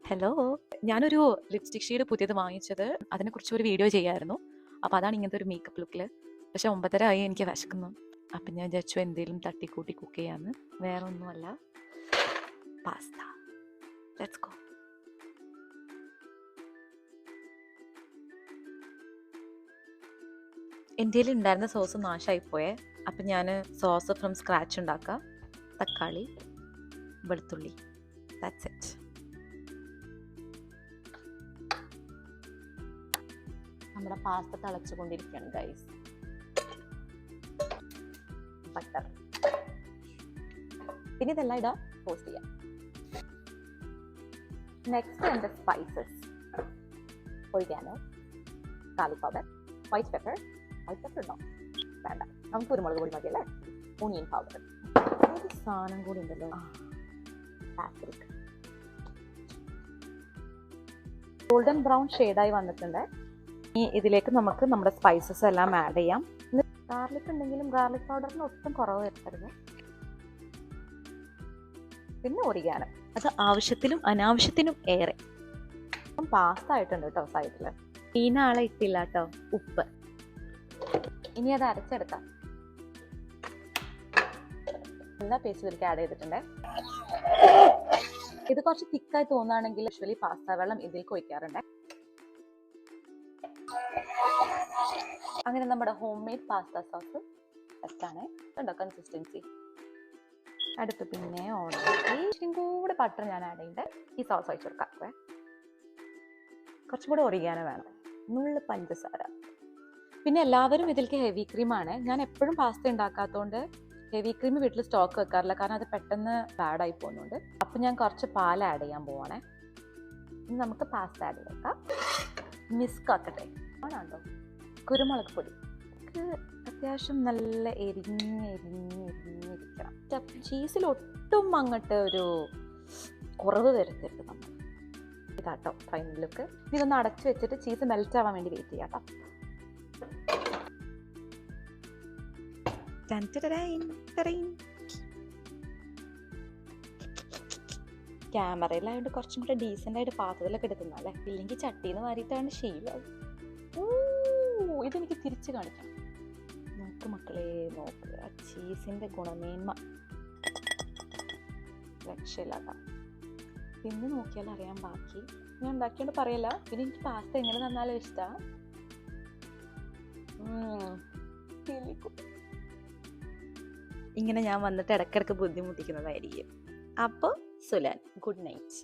Hello, ഞാനൊരു lipstick shade പുതിയത് വാങ്ങിച്ചത്, അതിനെക്കുറിച്ച് ഒരു വീഡിയോ ചെയ്യായിരുന്നു. അപ്പോൾ അതാണ് ഇങ്ങനത്തെ ഒരു മേക്കപ്പ് ലുക്കിൽ. പക്ഷെ 9:30 ആയി, എനിക്ക് വിശക്കുന്നു. അപ്പം ഞാൻ വിചാരിച്ചു എന്തെങ്കിലും തട്ടിക്കൂട്ടി കുക്ക് ചെയ്യാമെന്ന്. വേറെ ഒന്നുമല്ല, പാസ്ത. Let's go. എൻ്റെ കയ്യിൽ ഉണ്ടായിരുന്ന സോസ് നാശമായിപ്പോയേ. അപ്പം ഞാൻ സോസ് ഫ്രം സ്ക്രാച്ച് ഉണ്ടാക്കുക. തക്കാളി, വെളുത്തുള്ളി, ദാറ്റ്സ് ഇറ്റ്. നമ്മുടെ പാസ്ത തിളച്ചുകൊണ്ടിരിക്കുകയാണ് ഗൈസ്. ബട്ടർ, പിന്നെ ഇതെല്ലാം ഇടാം, പോസ്റ്റ് ചെയ്യാം. നെക്സ്റ്റ് എൻ്റെ spices: oregano, garlic powder, white pepper ഉണ്ടോ? വേണ്ട, നമുക്ക് കുരുമുളക് പൊടി മതിയല്ലേ. ഓണിയൻ പൗഡർ, ഒരു സാധനം കൂടി ഉണ്ടല്ലോ, പാപ്രിക. ഗോൾഡൻ ബ്രൗൺ ഷെയ്ഡായി വന്നിട്ടുണ്ട്. ഇനി ഇതിലേക്ക് നമുക്ക് നമ്മുടെ സ്പൈസസ് എല്ലാം ആഡ് ചെയ്യാം. ഗാർലിക് ഉണ്ടെങ്കിലും ഗാർലിക് പൗഡറിന് ഒട്ടും കുറവ് വരുത്തരുത്. പിന്നെ ഒറിഗാനോ, അത് ആവശ്യത്തിലും അനാവശ്യത്തിനും ഏറെ. പാസ്ത ആയിട്ടുണ്ട് കേട്ടോ സൈഡിൽ. ആളെ ഇട്ടില്ല കേട്ടോ, ഉപ്പ്. ഇനി അത് അരച്ചെടുക്കാം. എല്ലാ പേസ്റ്റ് ഇതിലേക്ക് ആഡ് ചെയ്തിട്ടുണ്ട്. ഇത് കുറച്ച് തിക്കായി തോന്നുകയാണെങ്കിൽ യൂഷ്വലി പാസ്ത വെള്ളം ഇതിലേക്ക് ഒഴിക്കാറുണ്ട്. അങ്ങനെ നമ്മുടെ ഹോം മെയ്ഡ് പാസ്ത സോസ് ബെസ്റ്റാണ്. കണ്ടോ കൺസിസ്റ്റൻസി. അടുത്ത് പിന്നെ ഇച്ചിരി കൂടെ ബട്ടർ ഞാൻ ആഡ് ചെയ്യുന്നുണ്ട്. ഈ സോസ് ഒഴിച്ചു കൊടുക്കാം. കുറച്ചും കൂടെ ഒറിഗാനോ വേണം, നുള്ളു പഞ്ചസാര. പിന്നെ എല്ലാവരും ഇതിലേക്ക് ഹെവി ക്രീമാണ്. ഞാൻ എപ്പോഴും പാസ്ത ഉണ്ടാക്കാത്തതുകൊണ്ട് ഹെവി ക്രീം വീട്ടിൽ സ്റ്റോക്ക് വെക്കാറില്ല, കാരണം അത് പെട്ടെന്ന് ബാഡായി പോകുന്നുണ്ട്. അപ്പം ഞാൻ കുറച്ച് പാൽ ആഡ് ചെയ്യാൻ പോവാണേ. ഇനി നമുക്ക് പാസ്ത ആഡ് ചെയ്തേക്കാം. മിക്സ് ആക്കട്ടെ. ആണോ? കുരുമുളക് പൊടി അത്യാവശ്യം നല്ല എരിഞ്ഞിരിക്കണം. ചീസിൽ ഒട്ടും അങ്ങോട്ട് ഒരു കുറവ് വരുത്തരുത് നമ്മൾ. ഇതാട്ടോ ഫൈനൽ ലുക്ക്. ഇതൊന്ന് അടച്ചു വെച്ചിട്ട് ചീസ് മെൽറ്റ് ആവാൻ വേണ്ടി വെയിറ്റ് ചെയ്യാം. ക്യാമറയിലായതുകൊണ്ട് കുറച്ചും കൂടെ ഡീസൻ്റ് ആയിട്ട് പാത്രത്തിലൊക്കെ എടുക്കുന്നല്ലേ, ഇല്ലെങ്കിൽ ചട്ടിന്ന് മാറിയിട്ടാണ് ശീലം. ഇതെനിക്ക് തിരിച്ചു കാണിക്കാം. നോക്ക് മക്കളെ, നോക്ക് ആ ചീസിൻ്റെ ഗുണമേന്മ, രക്ഷയില്ലാത്ത. പിന്നെ നോക്കിയാൽ അറിയാൻ. ബാക്കി ഞാൻ ഉണ്ടാക്കിയോണ്ട് പറയല്ല. പിന്നെ എനിക്ക് പാസ്ത എങ്ങനെ തന്നാലും ഇഷ്ടമാണ്. ഇങ്ങനെ ഞാൻ വന്നിട്ട് ഇടയ്ക്കിടയ്ക്ക് ബുദ്ധിമുട്ടിക്കുന്നതായിരിക്കും. അപ്പോൾ സുലാൻ, ഗുഡ് നൈറ്റ്.